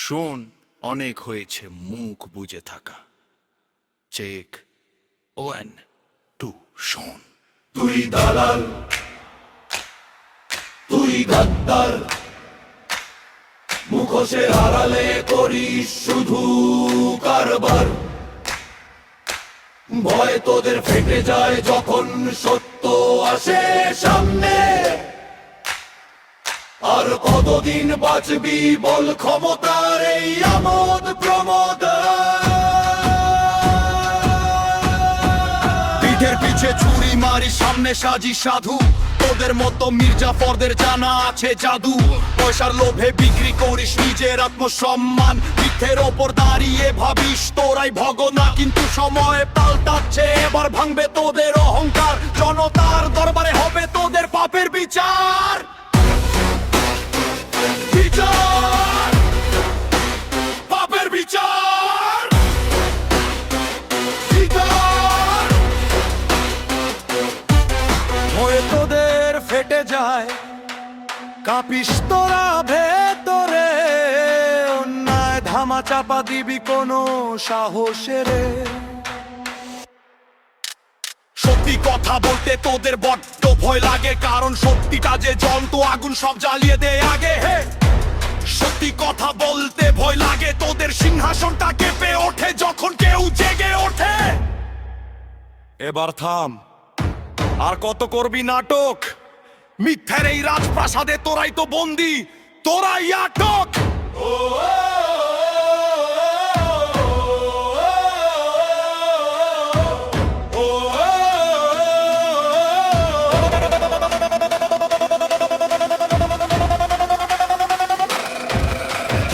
শোন, অনেক হয়েছে মুখ বুজে থাকা। চেক 1 2 শোন। তুই দালাল, তুই গাদ্দার, মুখোশের আড়ালে করিস শুধু কারবার। ভয় তোদের ফেটে যায় যখন সত্য আসে সামনে। আর কতদিন বাঁচবি বল ক্ষমতার এই আমোদ প্রমোদ। পিঠের পিছে ছুরি মারি, সামনে সাজি সাধু। তোদের মতো মির্জাফরদের জানা আছে জাদু। পয়সার লোভে বিক্রি করিস নিজের আত্মসম্মান। পিঠের ওপর দাঁড়িয়ে ভাবিস তোরাই ভগনা, কিন্তু সময় পাল্টাচ্ছে, এবার ভাঙবে তোদের অহংকার। জনতার দরবারে হবে তোদের পাপের বিচার। বিচার, পাপের বিচার, বিচার। হয়ে তোদের ফেটে যায়, কাঁপিস তোরা ভেতরে। অন্যায় ধামা চাপা দিবি কোনো সাহসেরে। সত্যি কথা বলতে তোদের বড্ড ভয় লাগে, কারণ সত্যিটা যে জ্বলন্ত আগুন সব জ্বালিয়ে দেয় আগে। হে, সত্যি কথা বলতে ভয় লাগে, তোদের সিংহাসনটা কেঁপে ওঠে যখন কেউ জেগে ওঠে। এবার থাম, আর কত করবি নাটক? মিথ্যার এই রাজপ্রাসাদে তোরাই তো বন্দি, তোরাই আটক।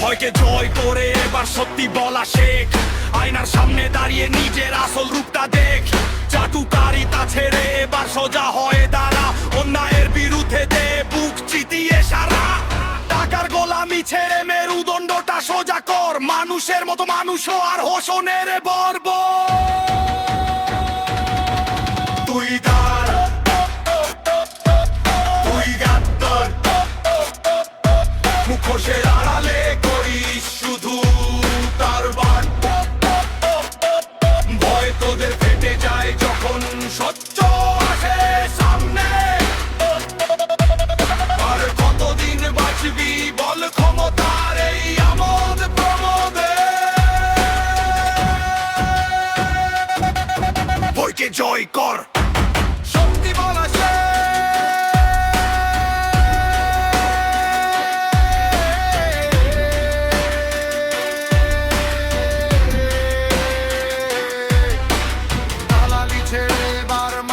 ভয়কে জয় করে এবার সত্যি বলা শেখ। আয়নার সামনে দাঁড়িয়ে নিজের আসল রূপটা দেখ। চাটুকারিতা ছেড়ে এবার সোজা হয়ে দাঁড়া। অন্যায়ের বিরুদ্ধে দে বুক চিতিয়ে সারা। টাকার গোলামি ছেড়ে মেরুদণ্ডটা সোজা কর। মানুষের মতো মানুষ হ, আর হোসনের বর্ব। তুই দার, তুই গাদ্দার, মুখোশের আড়ালে করিস শুধু কারবার। ভয় তোদের ফেটে যায় যখন সত্য আসে সামনে। আর কতদিন বাঁচবি বল ক্ষমতার এই আমোদ প্রমোদে। ভয়কে জয় কর, সত্যি বলা শেখ।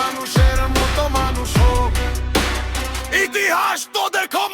মানুষের মতো মানুষ হোক, ইতিহাস তোদের ক্ষমতা